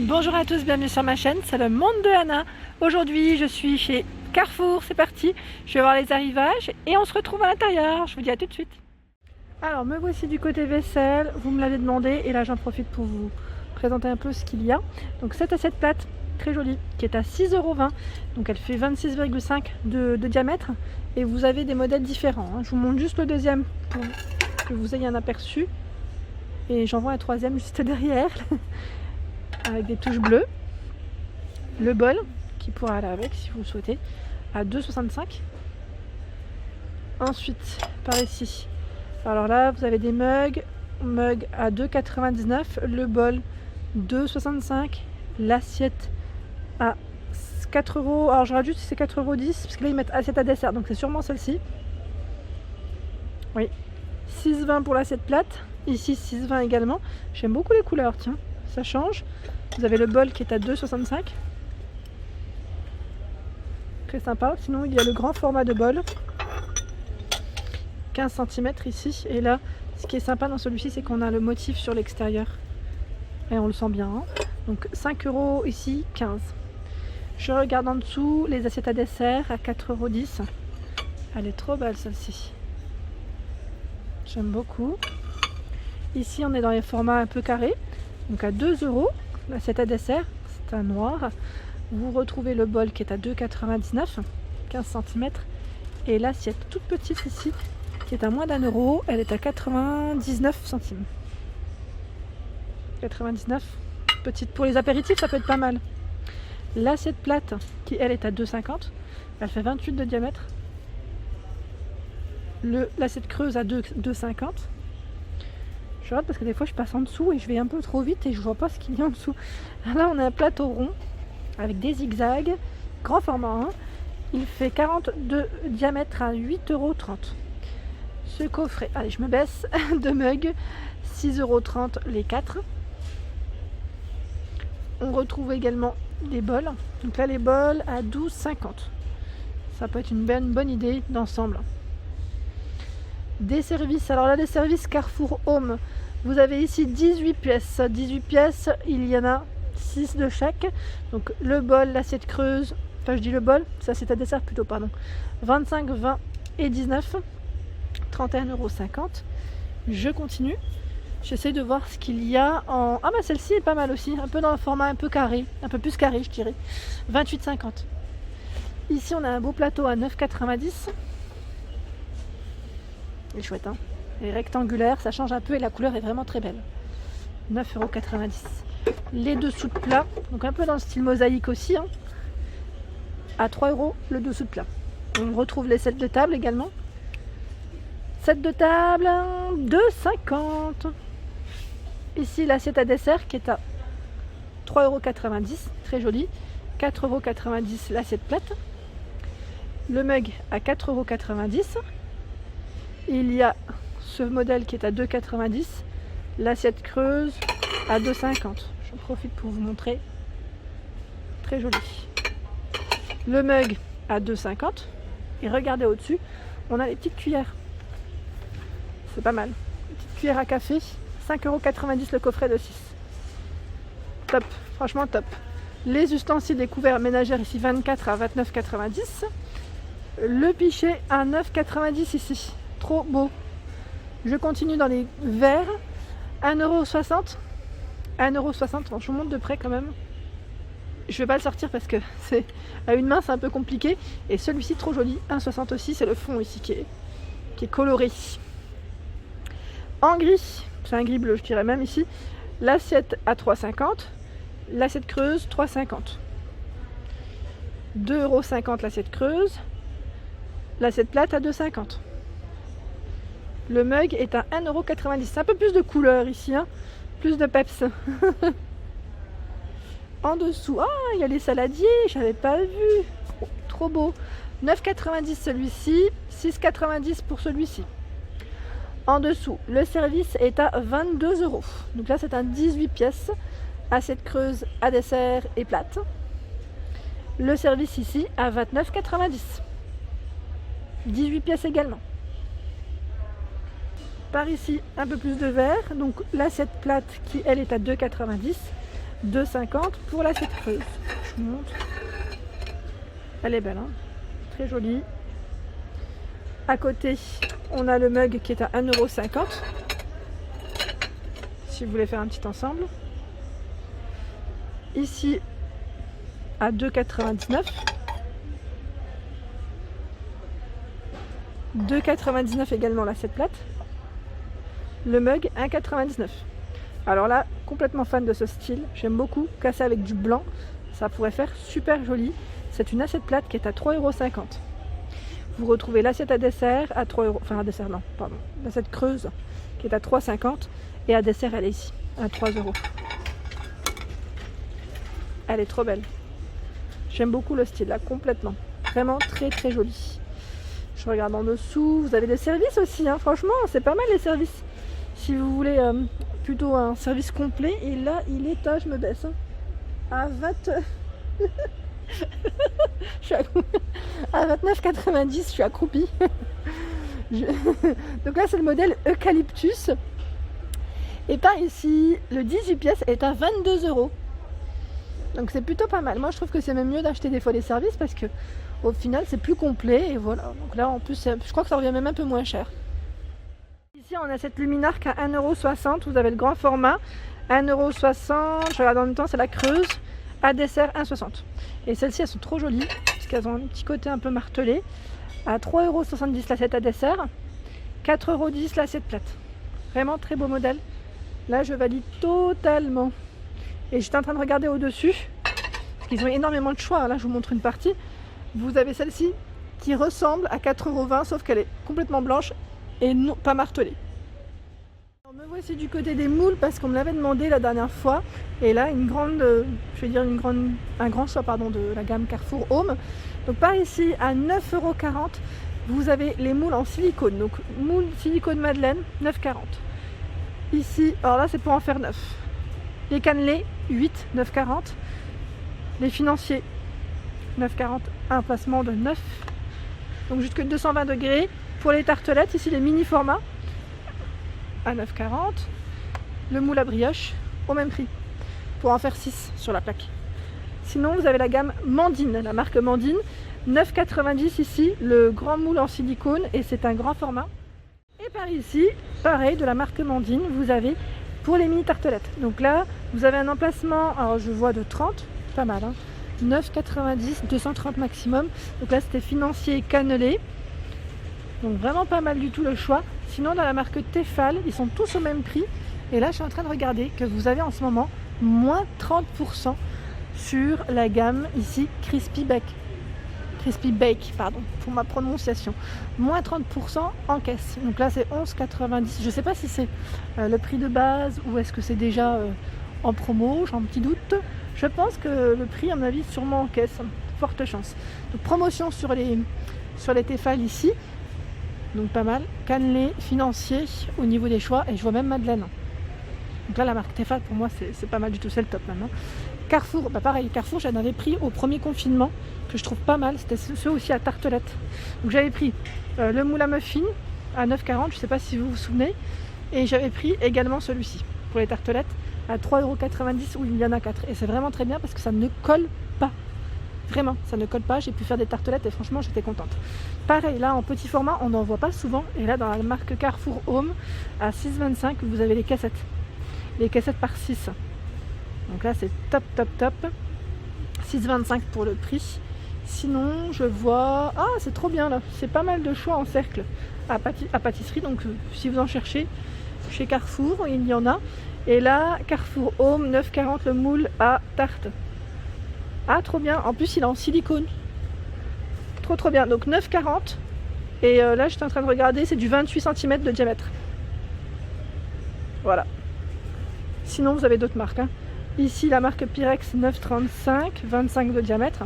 Bonjour à tous, bienvenue sur ma chaîne, c'est le monde de Anna. Aujourd'hui je suis chez Carrefour, c'est parti. Je vais voir les arrivages et on se retrouve à l'intérieur. Je vous dis à tout de suite. Alors me voici du côté vaisselle, vous me l'avez demandé et là j'en profite pour vous présenter un peu ce qu'il y a. Donc cette assiette plate, très jolie, qui est à 6,20 €. Donc elle fait 26,5 de diamètre et vous avez des modèles différents. Je vous montre juste le deuxième pour que vous ayez un aperçu. Et j'en vois un troisième juste derrière. Avec des touches bleues, le bol qui pourra aller avec si vous le souhaitez à 2,65 €. Ensuite par ici, alors là vous avez des mugs à 2,99 €, le bol 2,65 €, l'assiette à 4 €. Alors je rajoute si c'est 4,10 € parce que là ils mettent assiette à dessert, donc c'est sûrement celle-ci. Oui, 6,20 € pour l'assiette plate, ici 6,20 € également. J'aime beaucoup les couleurs, tiens, ça change. Vous avez le bol qui est à 2,65 €. Très sympa. Sinon il y a le grand format de bol, 15 cm ici. Et là ce qui est sympa dans celui-ci, c'est qu'on a le motif sur l'extérieur et on le sent bien, hein. Donc 5 € ici, 15 €. Je regarde en dessous les assiettes à dessert à 4,10 €. Elle est trop belle celle-ci, j'aime beaucoup. Ici on est dans les formats un peu carrés, donc à 2 €. L'assiette à dessert, c'est un noir. Vous retrouvez le bol qui est à 2,99 €, 15 cm. Et l'assiette toute petite ici, qui est à moins d'1 €, elle est à 99 centimes. 99, petite. Pour les apéritifs, ça peut être pas mal. L'assiette plate, qui elle est à 2,50 €, elle fait 28 de diamètre. L'assiette creuse à 2,50 €. Je regarde parce que des fois je passe en dessous et je vais un peu trop vite et je vois pas ce qu'il y a en dessous. Là on a un plateau rond avec des zigzags, grand format, hein. Il fait 40 de diamètre à 8,30 €. Ce coffret, allez je me baisse, de mugs, 6,30 € les 4. On retrouve également des bols. Donc là les bols à 12,50 €. Ça peut être une bonne idée d'ensemble. Des services, alors là les services Carrefour Home, vous avez ici 18 pièces. 18 pièces, il y en a 6 de chaque. Donc le bol, l'assiette creuse, enfin je dis le bol, ça c'est à dessert plutôt, pardon. 25, 20 et 19, 31,50 €. Je continue, j'essaie de voir ce qu'il y a en... Ah bah celle-ci est pas mal aussi, un peu dans le format un peu carré, un peu plus carré je dirais, 28,50 €. Ici on a un beau plateau à 9,90 €. Il est chouette, hein. Il est rectangulaire, ça change un peu et la couleur est vraiment très belle. 9,90 €. Les dessous de plat, donc un peu dans le style mosaïque aussi, hein, à 3 € le dessous de plat. On retrouve les sets de table également. Set de table, 2,50 €. Ici l'assiette à dessert qui est à 3,90 €, très jolie. 4,90 € l'assiette plate. Le mug à 4,90 €. Il y a ce modèle qui est à 2,90 €, l'assiette creuse à 2,50 €. J'en profite pour vous montrer. Très joli. Le mug à 2,50 €. Et regardez au-dessus, on a les petites cuillères. C'est pas mal. Petite cuillère à café, 5,90 € le coffret de 6. Top, franchement top. Les ustensiles des couverts ménagères ici, 24 à 29,90 €. Le pichet à 9,90 € ici. Trop beau. Je continue dans les verres, 1,60 €. 1,60 €, je vous montre de près quand même. Je vais pas le sortir parce que c'est à une main c'est un peu compliqué. Et celui-ci trop joli, 1,60 € aussi, c'est le fond ici qui est coloré. En gris, c'est un gris bleu je dirais même ici. L'assiette à 3,50 €, l'assiette creuse 3,50 €. 2,50 € l'assiette creuse, l'assiette plate à 2,50 €. Le mug est à 1,90 €. C'est un peu plus de couleur ici, hein, plus de peps. En dessous, ah, il y a les saladiers, j'avais pas vu. Oh, trop beau. 9,90 € celui-ci, 6,90 € pour celui-ci. En dessous, le service est à 22 €. Donc là, c'est un 18 pièces, assiette creuse, à dessert et plate. Le service ici à 29,90 €. 18 pièces également. Par ici un peu plus de verre, donc l'assiette plate qui elle est à 2,90 €, 2,50 pour l'assiette creuse. Je vous montre. Elle est belle, hein, très jolie. À côté, on a le mug qui est à 1,50 €. Si vous voulez faire un petit ensemble. Ici, à 2,99 €. 2,99 € également l'assiette plate. Le mug, 1,99 €. Alors là, complètement fan de ce style. J'aime beaucoup casser avec du blanc. Ça pourrait faire super joli. C'est une assiette plate qui est à 3,50 €. Vous retrouvez l'assiette à dessert à 3 €. Enfin, à dessert, non, pardon. L'assiette creuse qui est à 3,50 € et à dessert, elle est ici, à 3 €. Elle est trop belle. J'aime beaucoup le style là, complètement. Vraiment très très joli. Je regarde en dessous. Vous avez des services aussi, hein. Franchement, c'est pas mal les services. Si vous voulez plutôt un service complet. Et là, il est à, je me baisse, hein, à 20. Je suis à 29,90 €, je suis accroupie. Donc là, c'est le modèle Eucalyptus. Et par ici, le 18 pièces est à 22 €. Donc c'est plutôt pas mal. Moi, je trouve que c'est même mieux d'acheter des fois des services parce que au final, c'est plus complet. Et voilà. Donc là, en plus, je crois que ça revient même un peu moins cher. Ici, on a cette luminarque à 1,60 €. Vous avez le grand format, 1,60 €. Je regarde en même temps, c'est la creuse. À dessert, 1,60 €. Et celles-ci, elles sont trop jolies parce qu'elles ont un petit côté un peu martelé. À 3,70 € l'assiette à dessert, 4,10 € l'assiette plate. Vraiment très beau modèle. Là, je valide totalement. Et j'étais en train de regarder au-dessus parce qu'ils ont énormément de choix. Là, je vous montre une partie. Vous avez celle-ci qui ressemble à 4,20 € sauf qu'elle est complètement blanche et non, pas martelée. Alors, me voici du côté des moules parce qu'on me l'avait demandé la dernière fois. Et là, un grand choix de la gamme Carrefour Home. Donc par ici, à 9,40 €, vous avez les moules en silicone. Donc moule silicone Madeleine, 9,40 €. Ici, alors là, c'est pour en faire 9. Les cannelés, 8, 9,40 €. Les financiers, 9,40 €, un placement de 9. Donc jusque 220 degrés. Pour les tartelettes, ici les mini formats, à 9,40 €. Le moule à brioche, au même prix, pour en faire 6 sur la plaque. Sinon, vous avez la gamme Mandine, la marque Mandine, 9,90 € ici, le grand moule en silicone et c'est un grand format. Et par ici, pareil, de la marque Mandine, vous avez pour les mini tartelettes. Donc là, vous avez un emplacement, alors je vois de 30, pas mal, hein, 9,90 €, 230 maximum. Donc là, c'était financier cannelé. Donc vraiment pas mal du tout le choix. Sinon, dans la marque Tefal, ils sont tous au même prix. Et là, je suis en train de regarder que vous avez en ce moment moins 30% sur la gamme ici Crispy Bake, pardon, pour ma prononciation. Moins 30% en caisse. Donc là, c'est 11,90 €. Je ne sais pas si c'est le prix de base ou est-ce que c'est déjà en promo. J'ai un petit doute. Je pense que le prix, à mon avis, sûrement en caisse. Forte chance. Donc promotion sur les Tefal ici. Donc pas mal. Cannelé, financier au niveau des choix. Et je vois même Madeleine. Donc là, la marque Tefal, pour moi, c'est pas mal du tout. C'est le top maintenant. Carrefour, bah pareil. Carrefour, j'en avais pris au premier confinement, que je trouve pas mal. C'était ceux aussi à tartelettes. Donc j'avais pris le moule à muffin à 9,40 €. Je sais pas si vous vous souvenez. Et j'avais pris également celui-ci pour les tartelettes à 3,90 € où il y en a 4. Et c'est vraiment très bien parce que ça ne colle pas. Vraiment, ça ne colle pas. J'ai pu faire des tartelettes et franchement, j'étais contente. Pareil, là, en petit format, on n'en voit pas souvent. Et là, dans la marque Carrefour Home, à 6,25 €, vous avez les cassettes. Les cassettes par 6. Donc là, c'est top, top, top. 6,25 € pour le prix. Sinon, je vois... Ah, c'est trop bien, là. C'est pas mal de choix en cercle à pâtisserie. Donc, si vous en cherchez, chez Carrefour, il y en a. Et là, Carrefour Home, 9,40 € le moule à tarte. Ah, trop bien. En plus, il est en silicone. Trop, trop bien. Donc, 9,40 €. Et là, j'étais en train de regarder, c'est du 28 cm de diamètre. Voilà. Sinon, vous avez d'autres marques. Hein. Ici, la marque Pyrex, 9,35 €, 25 de diamètre.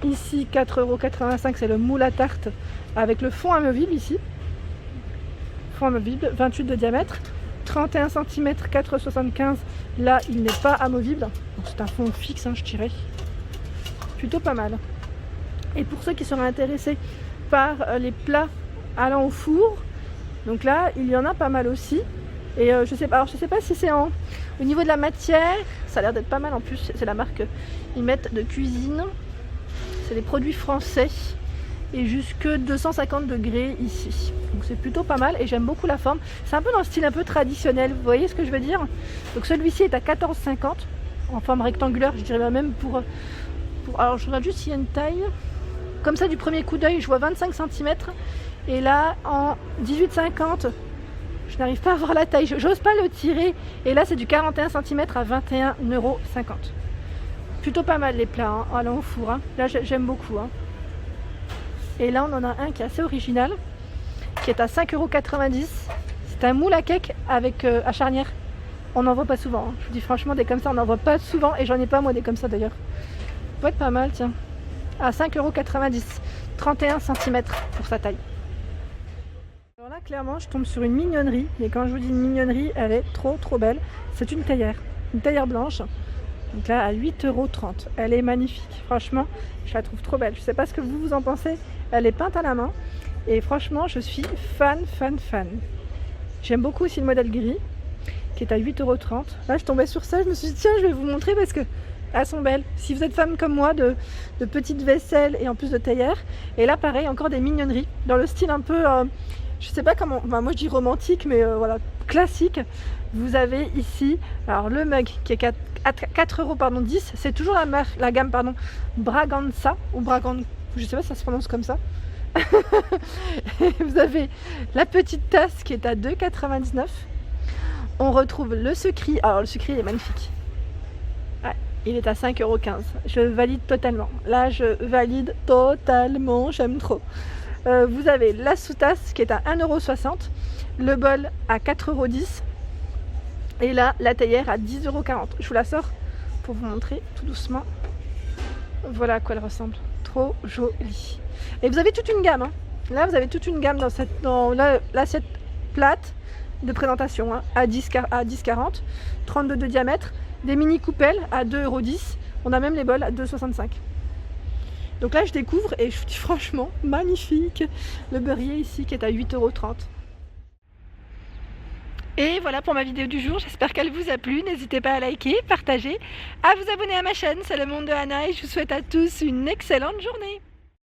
Ici, 4,85 €, c'est le moule à tarte avec le fond amovible ici. Fond amovible, 28 de diamètre. 31 cm, 4,75 €. Là, il n'est pas amovible. C'est un fond fixe, hein, je dirais. Plutôt pas mal. Et pour ceux qui seraient intéressés par les plats allant au four, donc là, il y en a pas mal aussi. Et je sais pas si c'est au niveau de la matière, ça a l'air d'être pas mal en plus, c'est la marque ils mettent de cuisine. C'est des produits français et jusque 250 degrés ici. Donc c'est plutôt pas mal et j'aime beaucoup la forme. C'est un peu dans le style un peu traditionnel, vous voyez ce que je veux dire? Donc celui-ci est à 14,50 en forme rectangulaire, je dirais même pour... Alors je regarde juste s'il y a une taille. Comme ça du premier coup d'œil, je vois 25 cm. Et là en 18,50, je n'arrive pas à voir la taille, j'ose pas le tirer. Et là c'est du 41 cm à 21,50 €. Plutôt pas mal les plats, hein, allant au four. Hein. Là j'aime beaucoup. Hein. Et là on en a un qui est assez original, qui est à 5,90 €. C'est un moule à cake avec à charnière. On n'en voit pas souvent. Hein. Je vous dis franchement, des comme ça on n'en voit pas souvent. Et j'en ai pas moi des comme ça d'ailleurs. Ça peut être pas mal, tiens. À 5,90 €. 31 cm pour sa taille. Alors là clairement je tombe sur une mignonnerie. Et quand je vous dis une mignonnerie, elle est trop belle. C'est une théière blanche. Donc là à 8,30 €. Elle est magnifique. Franchement, je la trouve trop belle. Je sais pas ce que vous en pensez. Elle est peinte à la main. Et franchement, je suis fan. J'aime beaucoup aussi le modèle gris, qui est à 8,30 €. Là, je tombais sur ça. Je me suis dit, tiens, je vais vous montrer parce que elles sont belles. Si vous êtes fan comme moi de petites vaisselles et en plus de théière. Et là, pareil, encore des mignonneries. Dans le style un peu, je sais pas comment, enfin, moi je dis romantique, mais voilà, classique. Vous avez ici, alors le mug qui est à 4,10 €, c'est toujours la gamme Braganza ou Braganza, je sais pas si ça se prononce comme ça. Vous avez la petite tasse qui est à 2,99 €. On retrouve le sucri, alors le sucri il est magnifique. Ouais, il est à 5,15 €. Je valide totalement. Là je valide totalement, j'aime trop. Vous avez la sous-tasse qui est à 1,60 €, le bol à 4,10 € et là la théière à 10,40 €. Je vous la sors pour vous montrer tout doucement. Voilà à quoi elle ressemble. Trop jolie. Et vous avez toute une gamme. Hein. Là vous avez toute une gamme dans l'assiette plate de présentation hein, à 10,40 €, 32 de diamètre, des mini coupelles à 2,10 €. On a même les bols à 2,65 €. Donc là je découvre et je vous dis franchement magnifique. Le beurrier ici qui est à 8,30 €. Et voilà pour ma vidéo du jour, j'espère qu'elle vous a plu. N'hésitez pas à liker, partager, à vous abonner à ma chaîne, c'est le monde de Anna et je vous souhaite à tous une excellente journée.